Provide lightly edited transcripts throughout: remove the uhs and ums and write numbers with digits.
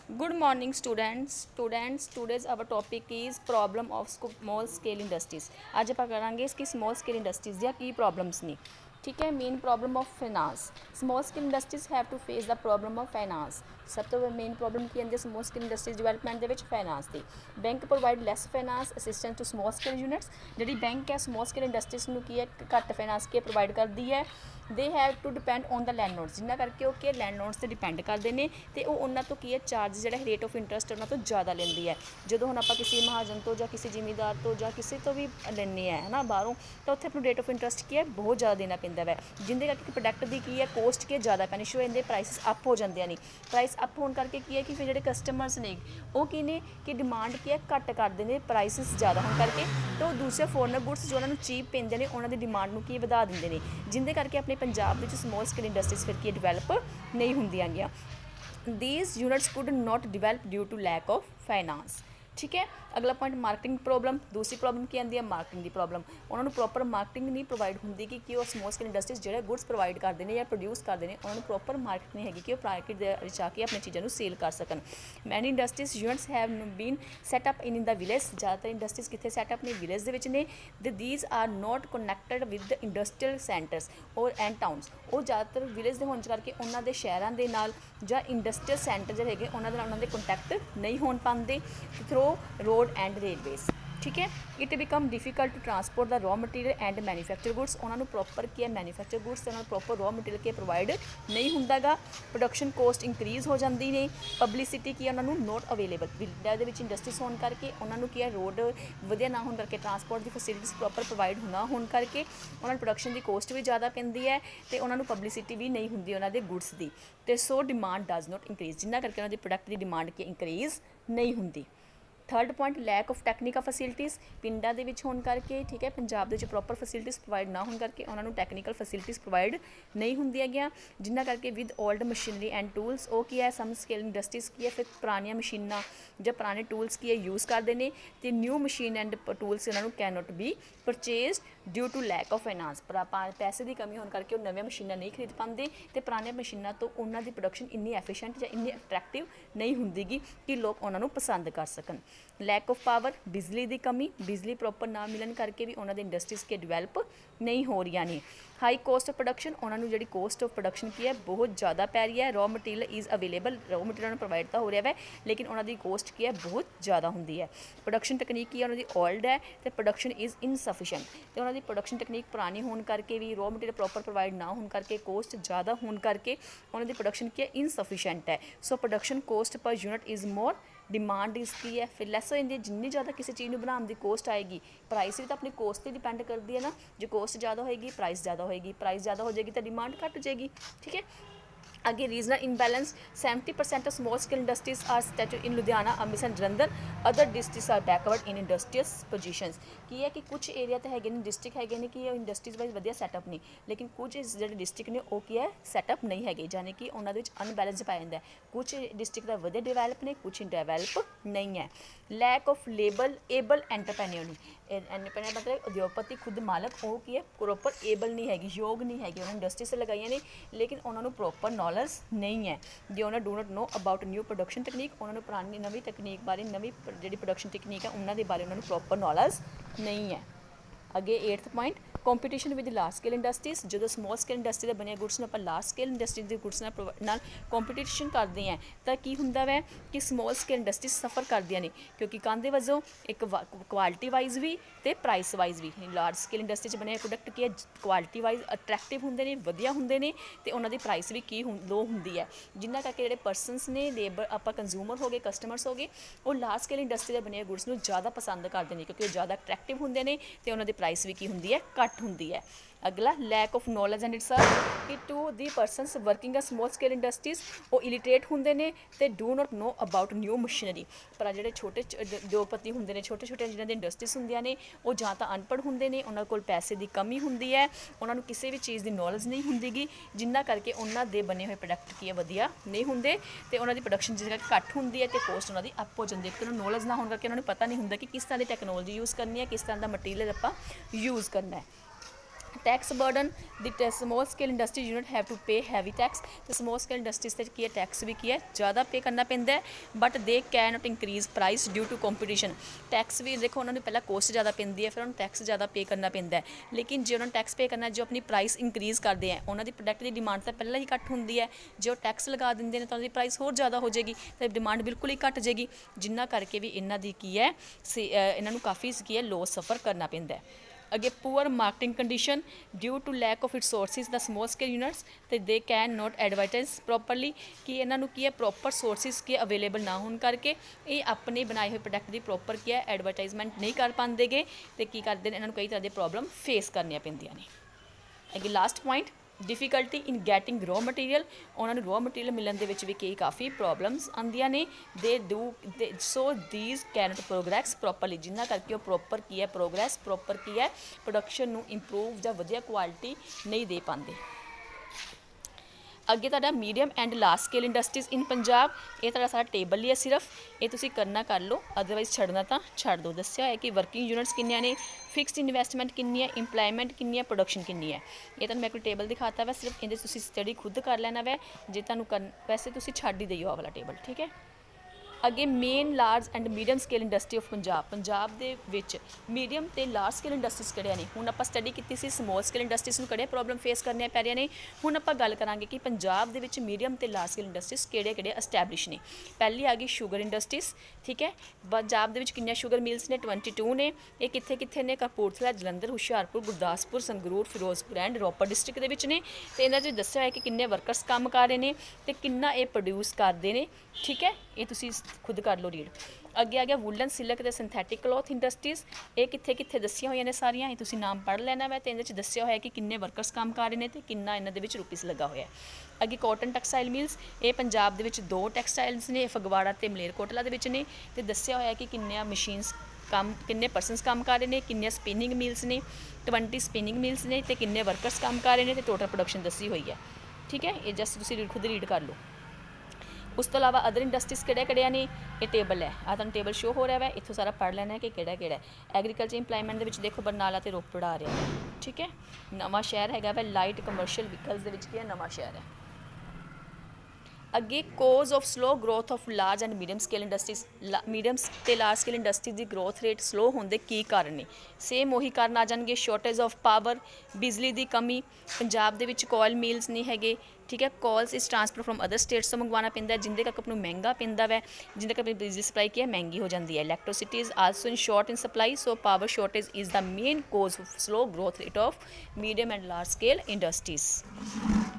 Good morning, students. Today's our topic is problem of small scale industries. आज ਆਪਾਂ ਕਰਾਂਗੇ इसकी small scale industries ਦੀਆਂ ਕੀ problems ਨੇ। ठीक है। Main problem of finance. Small scale industries have to face the problem of finance. सब तो मेन प्रॉब्लम की आती है स्मॉल स्केल इंडस्ट्रीज डिवेलपमेंट के फाइनेंस की। Bank provide less finance assistance to small scale units. जी बैंक है small scale industries में की है घट फाइनेंस की प्रोवाइड करती है। They have to depend on the landlords जिन्ना करके वो कि लैंडलॉर्ड्स से डिपेंड करते हैं तो उन्होंने तो की है चार्ज जो रेट ऑफ इंटरस्ट उन्होंने तो ज़्यादा लेंदी है। जो हम आप किसी महाजन तो या किसी जिमीदार तो या किसी तो भी लेने है ना बाहरों तो उत्थे अपने रेट ऑफ इंटरस्ट की है बहुत ज़्यादा देना पैंदा है जिंदे करके प्रोडक्ट की की है कोस्ट की ज़्यादा पैनी शुरू हो जाती प्राइसिस अप हो जाते हैं। प्राइस अप होने करके की है कि फिर जो कस्टमर्स ने वो की ने कि डिमांड की है घट करते हैं प्राइसिस ज़्यादा होने करके तो दूसरे फॉरनर गुड्स जो उन्होंने चीप पेंदे ने उन्होंने डिमांड में की वधा देंगे ने जिंदे करके अपने पंजाब में स्मॉल स्केल इंडस्ट्रीज फिर की डिवेलप नहीं होंदियां गया। These units could not develop due to lack of finance. ठीक है। अगला पॉइंट मार्केटिंग प्रॉब्लम। दूसरी प्रॉब्लम की आती है मार्केटिंग की प्रॉब्लम। उन्होंने प्रॉपर मार्केटिंग नहीं प्रोवाइड होंगी कि वो स्मॉल स्केल इंडस्ट्रीज जो गुड्स प्रोवाइड करते हैं या प्रोड्यूस करते हैं उन्होंने प्रॉपर मार्केट नहीं हैगी कि वो मार्केट आके अपनी चीज़ों को सेल कर सकन। Many industries units have been set up in the village. ज़्यादातर इंडस्ट्रीज कितने सैटअप ने विलेज के ने these are not connected with the industrial centres और एंड टाउनस। वो ज़्यादातर विलेज के होने करके उन्होंने शहरों के नाल या इंडस्ट्रीयल सेंटर जो है उन्होंने कंटैक्ट नहीं हो पाते थ्रू रोड एंड रेलवेज। ठीक है। It become difficult to transport the raw material and manufacture goods. उन्होंने प्रॉपर किया मैन्युफैक्चर गुड्स उन्होंने प्रॉपर रॉ मटीरियल के प्रोवाइड नहीं होंगे। प्रोडक्शन कॉस्ट इंक्रीज हो जाती ने। पब्लिसिटी की उन्होंने नॉट अवेलेबल विलेज के इंडस्ट्रीज होने करके उन्होंने की रोड वधिया ना होने करके ट्रांसपोर्ट की फैसिलिटीज़ प्रॉपर प्रोवाइड ना होने करके उन्होंने प्रोडक्शन की कॉस्ट भी ज़्यादा पैंती है तो उन्होंने पब्लिसिटी भी नहीं होंगी उन्होंने गुड्स की तो so demand does not increase जिन्ना करके उन्होंने प्रोडक्ट की डिमांड की इंक्रीज नहीं होंगी। Third point lack of technical facilities. पिंडा के होने करके ठीक है पंजाब के प्रॉपर फैसिलिटीज़ प्रोवाइड ना होने करके उन्होंने टैक्नीकल फैसिलिटीज़ प्रोवाइड नहीं होंदियां गया जिन्ना करके with old machinery and tools वो की है सम स्केल इंडस्ट्रीज की है फिर पुरानिया मशीना या पुराने टूल्स की है यूज़ करते हैं तो न्यू मशीन एंड टूल्स उन्होंने can not be purchase due to lack of finance. पर पैसे की कमी होने करके नवी मशीना नहीं खरीद पाते तो पुराने मशीनों तो उन्होंने प्रोडक्शन इन्नी एफिशिएंट या इन्नी अट्रैक्टिव नहीं होंगी कि लोग उन्होंने पसंद कर सकन। लैक ऑफ पावर बिजली की कमी बिजली प्रॉपर ना मिलन करके भी उन्होंने इंडस्ट्रीज के डिवेलप नहीं हो रही ने। हाई कॉस्ट ऑफ प्रोडक्शन उन्होंने जी कॉस्ट ऑफ प्रोडक्शन की है बहुत ज़्यादा पै रही है। Raw material is available raw material provide तो हो रहा है लेकिन उन्होंने कॉस्ट की है बहुत ज़्यादा होंगी है। प्रोडक्शन तकनीक की उन्होंने ओल्ड है तो प्रोडक्शन इज़ इनसफिशेंट तो उन्होंने प्रोडक्शन तकनीक पुरानी होने करके भी रॉ मटीरियल प्रॉपर प्रोवाइड ना होने करके कॉस्ट ज़्यादा होने करके उन्होंने प्रोडक्शन की है इनसफिशेंट है। So production cost per unit is more demand इसकी है फिर लैस हो जाती है जिन्नी ज़्यादा किसी चीज़ में बनाने की कॉस्ट आएगी प्राइस भी तो अपनी कॉस्ट पर डिपेंड करती है ना। जो कॉस्ट ज़्यादा होएगी प्राइस ज़्यादा होएगी प्राइस ज़्यादा हो जाएगी तो डिमांड घट जाएगी। ठीक है। आगे regional imbalance 70% of small scale industries are situated in Ludhiana Amritsar Jalandhar other districts are backward in industrial positions. की है कि कुछ एरिया तो है डिस्ट्रिक्ट है कि इंडस्ट्रीज वाइज वधिया सैटअप नहीं लेकिन कुछ जो डिस्ट्रिक्ट ने वो की है सैटअप नहीं है यानी कि उन्होंने अनबैलेंस पाया जाता है। कुछ डिस्ट्रिक्ट वधिया डिवेलप ने कुछ डिवेलप नहीं है। Lack of label able entrepreneur entrepreneur मतलब उद्योगपति खुद मालक वो की है प्रॉपर एबल नहीं हैगी योग नहीं हैगी उन्होंने इंडस्ट्रीज लगाई ने लेकिन उन्होंने प्रॉपर नॉलेज नहीं है जो उन्होंने do not know about new production तकनीक उन्होंने पुरानी नवी तकनीक बारे नवी जी प्रोडक्शन तकनीक है उन्होंने बारे उन्होंने प्रॉपर नॉलेज नहीं है। अगे 8th point competition with large scale industries. जो स्मॉल स्केल इंडस्ट्री के बने गुड्स आप लार्ज स्केल इंडस्ट्री के गुड्स कंपीटिशन करते हैं तो की होंगे वै कि स्मॉल स्केल इंडस्ट्रीज सफ़र करदियाँ ने क्योंकि कहते वजों एक क्वालिटी वाइज भी तो प्राइस वाइज भी लार्ज स्केल इंडस्ट्री बने प्रोडक्ट की क्वालिटी वाइज अट्रैक्टिव होंगे ने वधिया होंगे ने तो उन्होंने प्राइस भी की लो होंगी है जिन्ना करके जोड़े परसनस ने लेबर आप कंज्यूमर हो गए कस्टमर्स हो गए वो लार्ज स्केल इंडस्ट्री के बने गुड्स को ज़्यादा पसंद करते हैं क्योंकि ज़्यादा अट्रैक्टिव होंगे ने तो उन्होंने प्राइस भी की होंगी है घट होंगी है। अगला lack of knowledge and research कि to the persons working a small scale industries वो इलिटरेट होंगे ने तो do not know about new machinery. पर जो छोटे उद्योगपति होंगे ने छोटे छोटे जिन्होंने इंडस्ट्रीज होंगे ने वो जां तो अनपढ़ होंगे ने उन्होंने कोल पैसे की कमी होंगी है उन्होंने किसी भी चीज़ की नॉलेज नहीं होंगी जिन्ना करके उन्होंने बने हुए प्रोडक्ट की वधिया नहीं होंगे तो उन्होंने प्रोडक्शन जिस करके घट होंगी है तो कॉस्ट उन्होंने अप हो जाती है। उन्होंने नॉलेज ना होने करके उन्होंने पता नहीं होंगे कि किस तरह की टैक्नोलॉजी यूज़ करनी है किस तरह का मटीरियल आप यूज़ करना है। Tax burden the small scale industry unit have to pay heavy tax. तो स्मॉल स्केल इंडस्ट्रीज से की है टैक्स भी की है ज़्यादा पे करना पैंदा है, but they can not increase price due to competition. Tax भी देखो उन्होंने पहला कोस्ट ज़्यादा पैंदी है, फिर उन्होंने टैक्स ज़्यादा पे करना पैंदा है, लेकिन जो उन्होंने टैक्स पे करना जो अपनी प्राइस इंक्रीज़ करते हैं उन्होंने प्रोडक्ट की डिमांड तो पहले ही घट होंगी है, जो टैक्स लगा देंगे तो उन्होंने प्राइस होर ज़्यादा हो जाएगी, तो डिमांड बिल्कुल ही घट जाएगी, जिन्ना करके भी इन्हों की की है इन्हों काफ़ी की है लॉस सफ़र करना पैंदा है। अगे poor marketing condition due to lack of its sources the small scale units, तो they can not advertise properly, कि इन्हों की है प्रॉपर सोर्सिस की अवेलेबल ना होने करके ये अपने बनाए हुए प्रोडक्ट की प्रॉपर की है एडवर्टाइजमेंट नहीं कर पाते गे, तो की करते हैं इन्हों कई तरह की प्रॉब्लम फेस करनी पैंदियां ने। अगे last point difficulty in getting raw material, उन्होंने रॉ मटीरियल मिलने के भी कई काफ़ी प्रॉब्लम्स आंदियां ने, they so these can not progress properly, जिन्ना करके वो प्रॉपर की है प्रोग्रैस प्रॉपर की है प्रोडक्शन नू इंप्रूव या वधिया क्वालिटी नहीं दे पाते। अगे तुहाडा medium and large scale industries इन पंजाब, ये तुहाडा सारा टेबल ही है सिर्फ, ये तुसीं करना कर लो, अदरवाइज छड़ना तो छड़ दो। दस्सिया है कि वर्किंग यूनिट्स किन्नियां ने, फिक्सड इन्वेस्टमेंट किन्नी है, इंप्लायमेंट किन्नी है, प्रोडक्शन किन्नी है, ये तुहानूं मैं कोई टेबल दिखाता वै, सिर्फ इहदे तुसीं स्टडी खुद कर लेना वै, जे तुहानूं वैसे तुसीं छड्ड ही दिओ वाला टेबल, ठीक है। अगे main large and medium scale industry of Punjab दे विच मीडियम तो लार्ज स्केल इंडस्ट्रीज किहड़ियां ने, हुण आपां स्टडी कीती सी समॉल स्केल इंडस्ट्रीज नूं किहड़े प्रॉब्लम फेस करने पै रहे ने, हुण आपां गल करांगे कि पंजाब दे विच मीडियम तो लार्ज स्केल इंडस्ट्रीज किहड़े एस्टैबलिश ने। पहली आ गई शुगर इंडस्ट्रीज, ठीक है, पंजाब दे विच किन्नियां शुगर मिल्स ने 22 ने, ये कित्थे कित्थे ने, कपूरथला, जलंधर, हुशियारपुर, गुरदासपुर, संगरूर, फिरोजपुर एंड रोपड़ डिस्ट्रिक्ट दे विच ने, ते इन्हां च दस्सिया है कि किन्ने वर्करस काम कर रहे हैं ते किन्ना ये प्रोड्यूस करते हैं, ठीक है, ये तुसीं खुद कर लो रीड। अगे आ गया वुलन सिल्क ते सिंथैटिक क्लॉथ इंडस्ट्रीज, ये कित्थे कित्थे दस्सियां होईयां ने सारियां, ये तुसीं नाम पढ़ लेना वै, ते इहदे च दस्सिया होया कि किन्ने वर्करस काम कर रहे हैं ते किन्ना इन्हां दे विच रुपीस लगा होया। अगे कॉटन टैक्सटाइल मिल्स, ये पंजाब दे विच 2 टैक्सटाइल्स ने, फगवाड़ा ते मलेरकोटला दे विच ने, ते दस्सिया होया कि किन्नियां मशीनस काम, किन्ने परसनस काम कर रहे हैं, किन्नियां स्पिनिंग मिल्स ने, 20 स्पिनिंग मिल्स ने, ते किन्ने वर्करस काम कर रहे हैं, ते टोटल प्रोडक्शन दस्सी हुई है, ठीक है, ये जस्ट तुसीं खुद रीड कर लो। उस तो अलावा अदर इंडस्ट्रीज किहड़े ने, ये टेबल है, आ तुहानूं टेबल शो हो रहा है, इत्थों सारा पढ़ लेना है कि किहड़ा किहड़ा है। एग्रीकल्चर इंप्लायमेंट दे विच देखो बरनाला ते रोपड़ आ रहा है, ठीक है, नवां शहर हैगा वै, लाइट कमर्शियल व्हीकल्स दे विच की है नवां शहर है। अगे cause of slow growth of large and medium scale industries, medium ते लार्ज स्केल इंडस्ट्रीज की ग्रोथ रेट स्लो होने की कारण ने, सेम उही कारण आ जाएंगे, शॉर्टेज ऑफ पावर, बिजली की कमी, पंजाब दे विच कोयल मिल्स नहीं हैगे, ठीक है, कॉल्स इस ट्रांसफर फ्रॉम अदर स्टेट्स तो मंगवाना पैंदा है, जिंदे करके अपनों महंगा पैंदा वै, जिंदे करके बिजली सप्लाई की है महंगी हो जाती है। Electricity is also in short in supply, so power shortage is the main cause of slow growth rate of medium and large scale industries.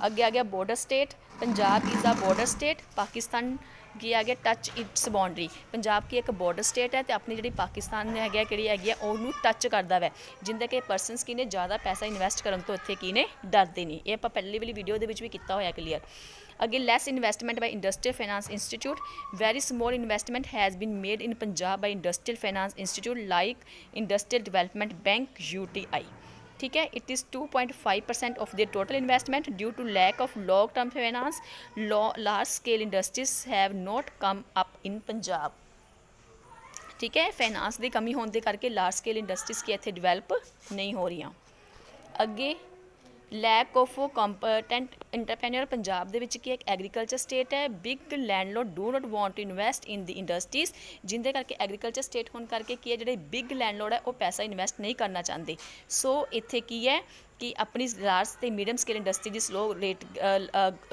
अगे आ गया border state, Punjab is a border state, Pakistan की आ गया टच इट्स बाउंड्री, पंजाब की एक border state है तो अपनी जी पाकिस्तान है कि उन्होंने टच करता वै, जिंदे के परसनस की ने ज़्यादा पैसा इन्वैसट करने तो इत्थे की ने डरते नहीं, ये आप पहली वाली वीडियो के भी किया होया क्लीयर। अगे less investment by industrial finance institute, very small investment has been made in Punjab by industrial finance institute like industrial development bank UTI, ठीक है, it is 2.5% of the total investment due to lack of long term finance, large scale industries have not come up in Punjab, ठीक है, finance की कमी होने करके large scale industries की इत्थे डिवेलप नहीं हो रही। अगे lack of competent entrepreneur, Punjab दे विच की एक एग्रीकल्चर स्टेट है, big landlord do not want to invest in the industries, जिंदे करके एग्रीकल्चर स्टेट होने करके की है जिहड़े बिग लैंडलॉर्ड है वो पैसा इन्वेस्ट नहीं करना चाहते, सो इत्थे की है कि अपनी लार्ज ते मीडियम स्केल इंडस्ट्री की स्लो रेट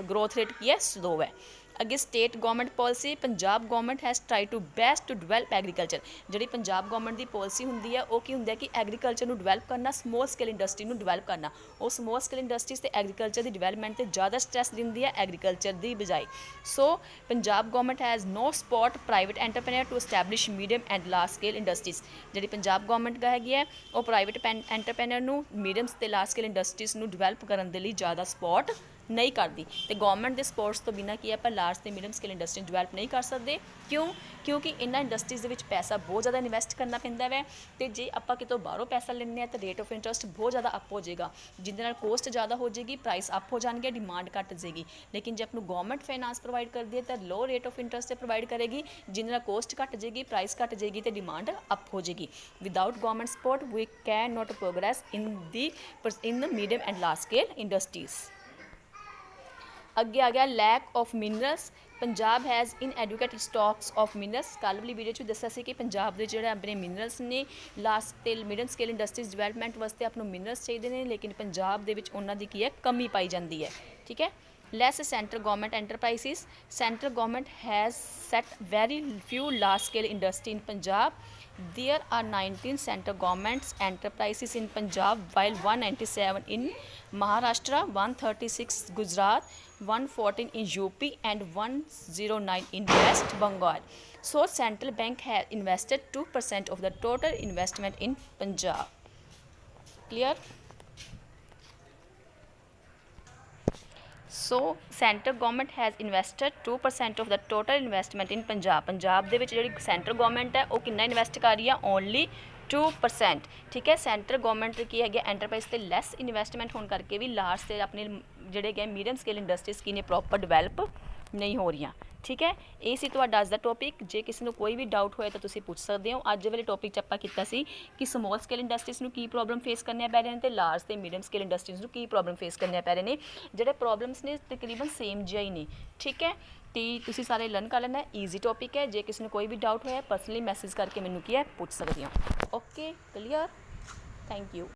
ग्रोथ रेट की है स्लो है। अगे state government policy, Punjab government has try to best to develop agriculture, जी पंजाब गवर्नमेंट की पॉलिसी होंगी है वो की होंगे कि एग्रीकल्चर को डिवेलप करना, स्मॉल स्केल इंडस्ट्री को डिवेलप करना, वो स्मॉल स्केल इंडस्ट्रीज ते एग्रीकल्चर की डिवेलपमेंट से ज़्यादा स्ट्रैस दिंदी है एग्रीकल्चर की बजाय, so Punjab government has no support private entrepreneur to establish medium and large scale industries, जी पंजाब गवर्नमेंट हैगी है वो प्राइवेट एंटरप्रेन्योर मीडियम ते लार्ज स्केल इंडस्ट्रीज को डिवेलप करने के लिए ज़्यादा सपोर्ट नहीं करती। तो गवर्नमेंट के सपोर्ट्स तो बिना की आप लार्ज तो मीडियम स्केल इंडस्ट्री डिवेलप नहीं कर सकते। क्यों? क्योंकि इन्होंने इंडस्ट्रीज़ के पैसा बहुत ज़्यादा इन्वैसट करना पैंदा है, तो जे आप कितों बाहरों पैसा लेने तो रेट ऑफ इंटरस्ट बहुत ज़्यादा अप हो जाएगा, जिसके कोस्ट ज़्यादा हो जाएगी, प्राइस अप हो जाएंगे, डिमांड घट जाएगी। लेकिन जो आपको गवर्नमेंट फाइनांस प्रोवाइड करती है तो लो रेट ऑफ इंटरस्ट प्रोवाइड करेगी, जिसके कोस्ट घट जाएगी, प्राइस घट जाएगी, तो डिमांड अप हो जाएगी। Without government support we can not progress in the medium and large scale industries. अगे आ गया lack of minerals. Punjab has inadequate stocks of minerals. कल वाली वीडियो च दस्सिया सी कि पंजाब के जोड़े अपने मिनरल्स ने large scale medium scale industries development वास्ते आपको मिनरल्स चाहिए ने, लेकिन पंजाब दे विच उन्हां दी की है कमी पाई जाती है। ठीक है। Less central government enterprises. Central government has set very few large scale industry in Punjab. There are 19 central governments enterprises in Punjab, while 197 in Maharashtra, 136 Gujarat, 114 in UP, and 109 in West Bengal. So central bank has invested 2% of the total investment in Punjab. Clear? So central government has invested 2% of the total investment in Punjab. Punjab दे विच जिहड़ी central government है वो कितना invest कर रही है? Only 2%। ठीक है। सेंट्रल गवर्नमेंट की है एंटरप्राइज से लैस इन्वेस्टमेंट होने करके भी लार्ज से अपने जिहड़े है मीडियम स्केल इंडस्ट्रीज की ने प्रॉपर डिवेलप नहीं हो रही। ठीक है। ये सी तुहाडा अज दा टॉपिक। जे किसी को कोई भी डाउट होए तो तुसीं पुछ सकते हो। अज वाले टॉपिक आपां कीता सी कि समॉल स्केल इंडस्ट्रीज नूं की प्रॉब्लम फेस करने पै रहे हैं, तो लार्ज ते मीडियम स्केल इंडस्ट्रीज नूं की प्रॉब्लम फेस करने पै रहे हैं। जिहड़े प्रॉब्लम्स ने तकरीबन सेम जिहा ही ने। ठीक है। तो तुसीं सारे लर्न कर लेना। ईजी टॉपिक है। जे किसी को कोई भी डाउट होया पर्सनली मैसेज करके मैनूं की है पुछ सकते हो। Okay, clear. Thank you.